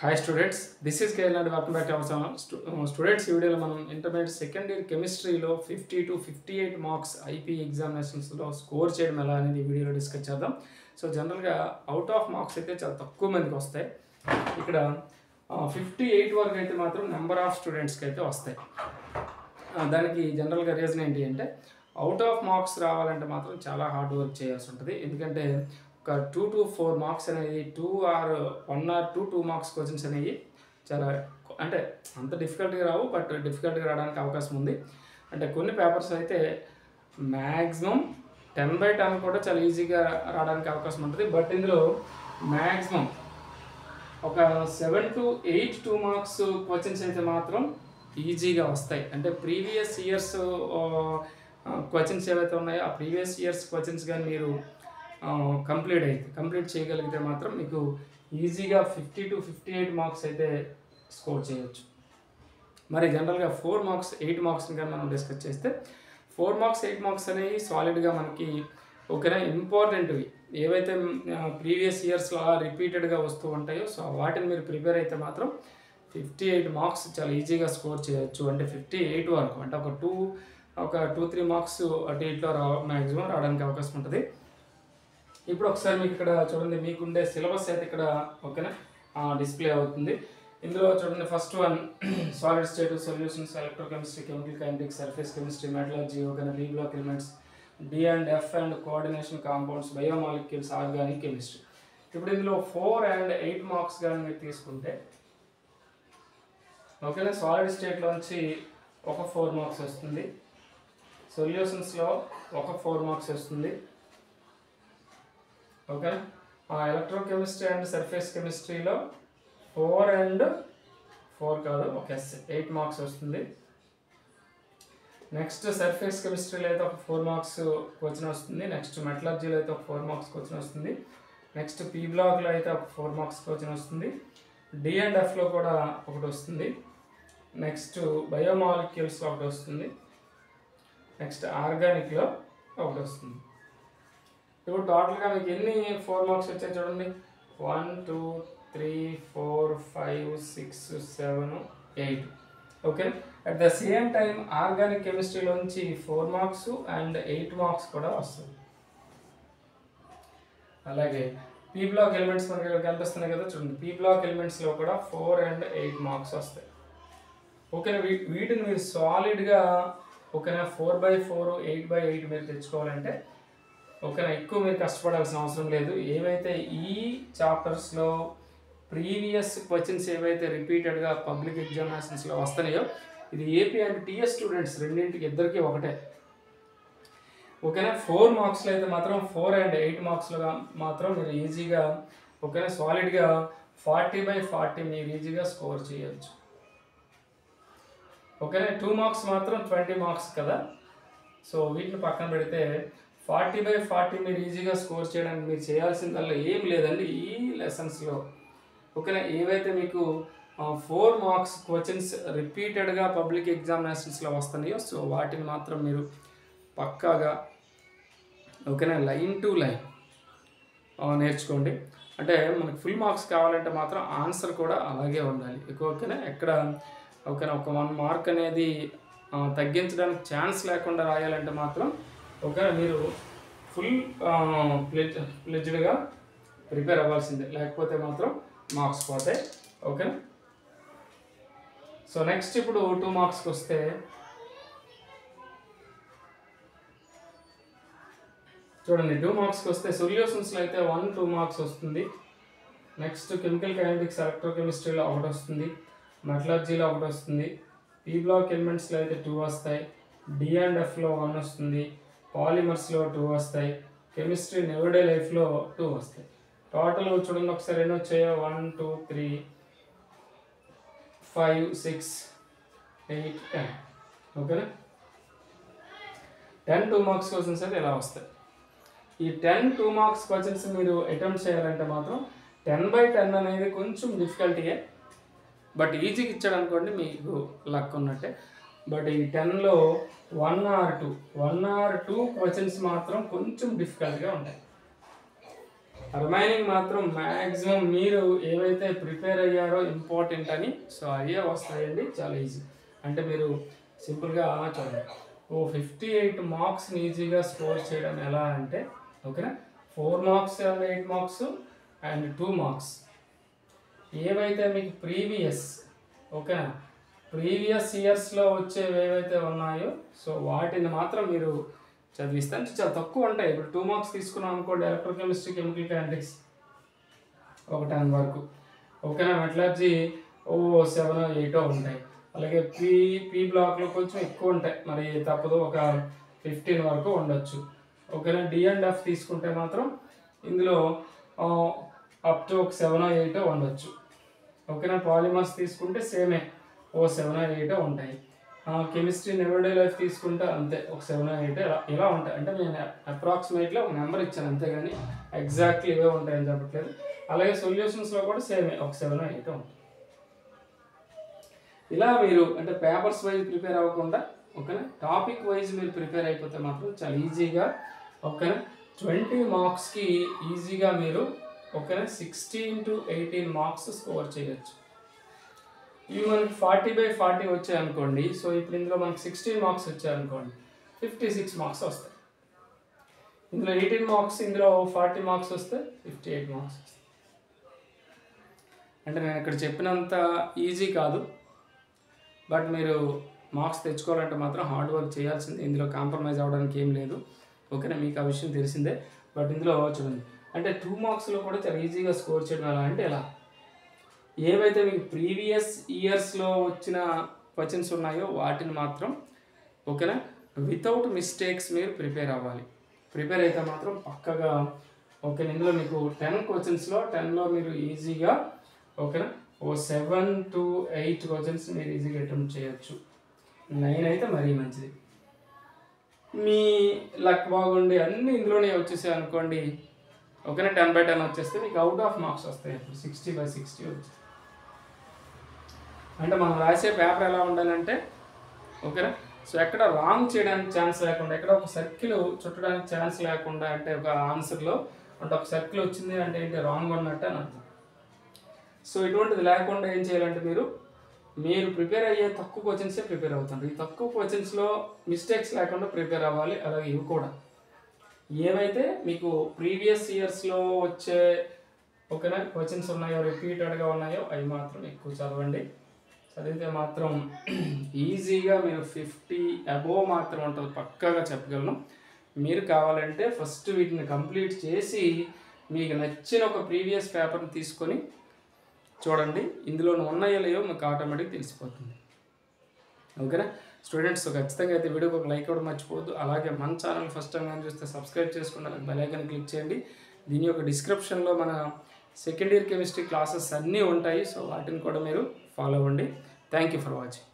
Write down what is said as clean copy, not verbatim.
Hi students, this is Kail and welcome back to our channel. Students, ఈ వీడియోలో మనం intermediate second year కెమిస్ట్రీలో 50 to 58 marks IP ఎగ్జామినేషన్స్లో score చేయడం ఎలా అనేది ఈ వీడియోలో డిస్కస్ చేద్దాం. సో జనరల్గా అవుట్ ఆఫ్ మార్క్స్ అయితే చాలా తక్కువ మందికి వస్తాయి. ఇక్కడ 58 వరకు అయితే మాత్రం నెంబర్ ఆఫ్ స్టూడెంట్స్కి అయితే వస్తాయి. దానికి జనరల్గా రీజన్ ఏంటి అంటే అవుట్ ఆఫ్ మార్క్స్ రావాలంటే మాత్రం చాలా హార్డ్ వర్క్ చేయాల్సి ఉంటుంది. ఎందుకంటే ఒక 2 to 4 మార్క్స్ అనేవి 1 or 2 మార్క్స్ క్వశ్చన్స్ అనేవి చాలా అంటే అంత డిఫికల్ట్గా రావు, బట్ డిఫికల్ట్గా రావడానికి అవకాశం ఉంది. అంటే కొన్ని పేపర్స్ అయితే మ్యాక్సిమం 10/10 కూడా చాలా ఈజీగా రావడానికి అవకాశం ఉంటుంది. బట్ ఇందులో మ్యాక్సిమం ఒక 7 to 8 2 మార్క్స్ క్వశ్చన్స్ అయితే మాత్రం ఈజీగా వస్తాయి. అంటే ప్రీవియస్ ఇయర్స్ క్వశ్చన్స్ ఏవైతే ఉన్నాయో ఆ ప్రీవియస్ ఇయర్స్ క్వశ్చన్స్ కానీ మీరు కంప్లీట్ చేయగలిగితే మాత్రం మీకు ఈజీగా 50 to 58 మార్క్స్ అయితే స్కోర్ చేయొచ్చు. మరి జనరల్గా 4 మార్క్స్ 8 మార్క్స్ని కానీ మనం డిస్కస్ చేస్తే 4 మార్క్స్ 8 మార్క్స్ అనేవి సాలిడ్గా మనకి ఓకేనా ఇంపార్టెంట్వి ఏవైతే ప్రీవియస్ ఇయర్స్లో రిపీటెడ్గా వస్తూ ఉంటాయో సో వాటిని మీరు ప్రిపేర్ అయితే మాత్రం 58 మార్క్స్ చాలా ఈజీగా స్కోర్ చేయొచ్చు. అంటే 58 వరకు అంటే ఒక 2-3 మార్క్స్ అటు ఇట్లో మ్యాక్సిమం రావడానికి అవకాశం ఉంటుంది. ఇప్పుడు ఒకసారి మీకు ఇక్కడ చూడండి, మీకుండే సిలబస్ అయితే ఇక్కడ ఓకేనా డిస్ప్లే అవుతుంది. ఇందులో చూడండి, first one solid state solutions, electrochemistry, chemical kinetics, surface chemistry, metallurgy ఓకేనా, B block elements, D and F and coordination compounds, biomolecules, organic chemistry. ఇప్పుడు ఇందులో 4 and 8 మార్క్స్ కానీ మీరు తీసుకుంటే ఓకేనా, సాలిడ్ స్టేట్లోంచి ఒక 4 మార్క్స్ వస్తుంది, సొల్యూషన్స్లో ఒక 4 మార్క్స్ వస్తుంది ఓకేనా, ఎలక్ట్రోకెమిస్ట్రీ అండ్ సర్ఫేస్ కెమిస్ట్రీలో 4 and 4 కాదు ఓకే 8 మార్క్స్ వస్తుంది. నెక్స్ట్ సర్ఫేస్ కెమిస్ట్రీలో అయితే ఒక 4 మార్క్స్ క్వశ్చన్ వస్తుంది. నెక్స్ట్ మెటలర్జీలో అయితే ఒక 4 మార్క్స్ క్వశ్చన్ వస్తుంది. నెక్స్ట్ పీ బ్లాక్లో అయితే ఒక 4 మార్క్స్ క్వశ్చన్ వస్తుంది. డి అండ్ ఎఫ్లో కూడా ఒకటి వస్తుంది. నెక్స్ట్ బయోమాలిక్యూల్స్లో ఒకటి వస్తుంది. నెక్స్ట్ ఆర్గానిక్లో ఒకటి వస్తుంది. ఇప్పుడు టోటల్గా మీకు ఎన్ని 4 మార్క్స్ వచ్చాయి చూడండి, 1 2 3 4 5 6 7 8 okay. At the same time organic కెమిస్ట్రీలోంచి 4 మార్క్స్ అండ్ 8 మార్క్స్ కూడా వస్తుంది. అలాగే పీ బ్లాక్ ఎలిమెంట్స్ మనకి ఇక్కడ కనిపిస్తున్నాయి కదా చూడండి, పీ బ్లాక్ ఎలిమెంట్స్లో కూడా 4 and 8 మార్క్స్ వస్తాయి ఓకేనా. వీటిని మీరు సాలిడ్గా ఓకేనా 4/4 8/8 మీరు తెచ్చుకోవాలంటే ఓకేనా ఎక్కువ మీరు కష్టపడాల్సిన అవసరం లేదు. ఏవైతే ఈ చాప్టర్స్లో ప్రీవియస్ క్వశ్చన్స్ ఏవైతే రిపీటెడ్గా పబ్లిక్ ఎగ్జామినేషన్స్లో వస్తున్నాయో ఇది ఏపీ అండ్ టీఎస్ స్టూడెంట్స్ రెండింటికి ఇద్దరికి ఒకటే ఓకేనా. 4 మార్క్స్లో అయితే మాత్రం 4 and 8 మార్క్స్లో మాత్రం మీరు ఈజీగా ఓకేనా సాలిడ్గా 40/40 మీరు ఈజీగా స్కోర్ చేయొచ్చు ఓకేనా. 2 మార్క్స్ మాత్రం 20 మార్క్స్ కదా, సో వీటిని పక్కన పెడితే 40/40 మీరు ఈజీగా స్కోర్ చేయడానికి మీరు చేయాల్సిందల్లా ఏం లేదండి. ఈ లెసన్స్లో ఓకేనా ఏవైతే మీకు 4 మార్క్స్ క్వశ్చన్స్ రిపీటెడ్గా పబ్లిక్ ఎగ్జామినేషన్స్లో వస్తున్నాయో సో వాటిని మాత్రం మీరు పక్కాగా ఓకేనా లైన్ టు లైన్ నేర్చుకోండి. అంటే మనకు ఫుల్ మార్క్స్ కావాలంటే మాత్రం ఆన్సర్ కూడా అలాగే ఉండాలి ఓకేనా. ఎక్కడ ఓకేనా ఒక 1 మార్క్ అనేది తగ్గించడానికి ఛాన్స్ లేకుండా రాయాలంటే మాత్రం ఓకేనా మీరు ఫుల్ ప్లెడ్జ్డ్గా ప్రిపేర్ అవ్వాల్సిందే, లేకపోతే మాత్రం మార్క్స్ పోతాయి ఓకేనా. సో నెక్స్ట్ ఇప్పుడు 2 మార్క్స్కి వస్తే చూడండి, 2 మార్క్స్కి వస్తే సొల్యూషన్స్లో అయితే 1-2 మార్క్స్ వస్తుంది. నెక్స్ట్ కెమికల్ కైనెటిక్స్ ఎలక్ట్రోకెమిస్ట్రీలో ఒకటి వస్తుంది, మెటలర్జీలో ఒకటి వస్తుంది, పీ బ్లాక్ ఎలిమెంట్స్లో అయితే 2 వస్తాయి, డి అండ్ ఎఫ్లో 1 వస్తుంది, పాలిమర్స్లో 2 వస్తాయి, కెమిస్ట్రీ ఎవ్రీడే లైఫ్లో 2 వస్తాయి. టోటల్ చూడండి ఒకసారి ఎన్ని వచ్చాయో 1 2 3 5 6 8 10 ఓకేనా. 10 2 మార్క్స్ క్వశ్చన్స్ అయితే ఇలా వస్తాయి. ఈ 10 2 మార్క్స్ క్వశ్చన్స్ మీరు అటెంప్ట్ చేయాలంటే మాత్రం 10/10 అనేది కొంచెం డిఫికల్టీయే, బట్ ఈజీగా ఇచ్చాడు అనుకోండి మీకు లక్ ఉన్నట్టే. బట్ ఈ 10లో 1 or 2 క్వశ్చన్స్ మాత్రం కొంచెం డిఫికల్ట్గా ఉంటాయి రిమైనింగ్ మాత్రం మ్యాక్సిమం మీరు ఏవైతే ప్రిపేర్ అయ్యారో ఇంపార్టెంట్ అని సో అయ్యే వస్తాయండి. చాలా ఈజీ. అంటే మీరు సింపుల్గా చూడండి, 58 మార్క్స్ని ఈజీగా స్కోర్ చేయడం ఎలా అంటే ఓకేనా, 4 మార్క్స్ 8 మార్క్స్ అండ్ 2 మార్క్స్ ఏవైతే మీకు ఓకేనా ప్రీవియస్ ఇయర్స్లో వచ్చేవి ఏవైతే ఉన్నాయో సో వాటిని మాత్రం మీరు చదివిస్తాను. చాలా తక్కువ ఉంటాయి. ఇప్పుడు 2 మార్క్స్ తీసుకున్నాం అనుకోండి, ఎలక్ట్రోకెమిస్ట్రీ, కెమికల్ కైనెటిక్స్ ఒక 10 వరకు ఓకేనా, మెటలర్జీ 7 8 ఉంటాయి. అలాగే పీ బ్లాక్లో కొంచెం ఎక్కువ ఉంటాయి, మరి తప్పదు ఒక 15 వరకు ఉండొచ్చు ఓకేనా. D&F తీసుకుంటే మాత్రం ఇందులో అప్ టు ఒక 7 8 ఉండొచ్చు ఓకేనా. పాలిమర్స్ తీసుకుంటే సేమే 7 8 ఉంటాయి. కెమిస్ట్రీ ఎవ్రీడే లైఫ్ తీసుకుంటే అంతే ఒక 7 8 ఇలా ఉంటాయి. అంటే నేను అప్రాక్సిమేట్లీ ఒక నెంబర్ ఇచ్చాను అంతేగాని ఎగ్జాక్ట్లీ ఇవే ఉంటాయని చెప్పట్లేదు. అలాగే సొల్యూషన్స్లో కూడా సేమే ఒక 7 8 ఉంటాయి. ఇలా మీరు అంటే పేపర్స్ వైజ్ ప్రిపేర్ అవ్వకుండా ఓకేనా టాపిక్ వైజ్ మీరు ప్రిపేర్ అయిపోతే మాత్రం చాలా ఈజీగా ఓకేనా 20 మార్క్స్కి ఈజీగా మీరు ఓకేనా 16 to 18 మార్క్స్ స్కోర్ చేయొచ్చు. ఇవి మనకి 40/40 వచ్చాయనుకోండి, సో ఇప్పుడు ఇందులో మనకి 16 మార్క్స్ వచ్చాయనుకోండి, 56 మార్క్స్ వస్తాయి. ఇందులో 18 మార్క్స్, ఇందులో 40 మార్క్స్ వస్తే 58 మార్క్స్ వస్తాయి. అంటే నేను ఇక్కడ చెప్పినంత ఈజీ కాదు, బట్ మీరు మార్క్స్ తెచ్చుకోవాలంటే మాత్రం హార్డ్ వర్క్ చేయాల్సిందే. ఇందులో కాంప్రమైజ్ అవ్వడానికి ఏం లేదు ఓకేనా, మీకు ఆ విషయం తెలిసిందే. బట్ ఇందులో చూడండి, అంటే 2 మార్క్స్లో కూడా చాలా ఈజీగా స్కోర్ చేయడం ఎలా అంటే ఎలా, ఏవైతే మీకు ప్రీవియస్ ఇయర్స్లో వచ్చిన క్వశ్చన్స్ ఉన్నాయో వాటిని మాత్రం ఓకేనా వితౌట్ మిస్టేక్స్ మీరు ప్రిపేర్ అవ్వాలి. ప్రిపేర్ అయితే మాత్రం పక్కగా ఓకేనా. ఇందులో మీకు 10 క్వశ్చన్స్లో 10లో మీరు ఈజీగా ఓకేనా 7 to 8 క్వశ్చన్స్ మీరు ఈజీగా అటెంప్ట్ చేయొచ్చు. 9 అయితే మరీ మంచిది. మీ లక్ బాగుండి అన్నీ ఇందులోనే వచ్చేసాయి అనుకోండి ఓకేనా, 10/10 వచ్చేస్తే మీకు అవుట్ ఆఫ్ మార్క్స్ వస్తాయి. ఇప్పుడు 60/60 వచ్చేస్తాయి. అంటే మనం రాసే పేపర్ ఎలా ఉండాలంటే ఓకేనా, సో ఎక్కడ రాంగ్ చేయడానికి ఛాన్స్ లేకుండా, ఎక్కడ ఒక సర్కిల్ చుట్టడానికి ఛాన్స్ లేకుండా, అంటే ఒక ఆన్సర్లో అంటే ఒక సర్కిల్ వచ్చింది అంటే ఏంటి రాంగ్ ఉన్నట్టు అని అర్థం. సో ఇటువంటిది లేకుండా ఏం చేయాలంటే మీరు ప్రిపేర్ అయ్యే తక్కువ క్వశ్చన్సే ప్రిపేర్ అవుతుంది. ఈ తక్కువ క్వశ్చన్స్లో మిస్టేక్స్ లేకుండా ప్రిపేర్ అవ్వాలి. అలాగే ఇవి కూడా ఏవైతే మీకు ప్రీవియస్ ఇయర్స్లో వచ్చే ఓకేనా క్వశ్చన్స్ ఉన్నాయో, రిపీటెడ్గా ఉన్నాయో అవి మాత్రం ఎక్కువ చదవండి. చదివితే మాత్రం ఈజీగా మీరు 50 అబోవ్ మాత్రం ఉంటుంది పక్కాగా చెప్పగలను. మీరు కావాలంటే ఫస్ట్ వీటిని కంప్లీట్ చేసి మీకు నచ్చిన ఒక ప్రీవియస్ పేపర్ని తీసుకొని చూడండి, ఇందులో ఉన్నాయో లేవో మీకు ఆటోమేటిక్గా తెలిసిపోతుంది ఓకేనా. స్టూడెంట్స్ ఖచ్చితంగా అయితే వీడియోకి ఒక లైక్ ఇవ్వడం మర్చిపోవద్దు. అలాగే మన ఛానల్ ఫస్ట్ టైం కానీ చూస్తే సబ్స్క్రైబ్ చేసుకుని బెల్ ఐకాన్ క్లిక్ చేయండి. దీని యొక్క డిస్క్రిప్షన్లో మన సెకండ్ ఇయర్ కెమిస్ట్రీ క్లాసెస్ అన్నీ ఉంటాయి, సో వాటిని కూడా మీరు ఫాలో అవ్వండి. Thank you for watching.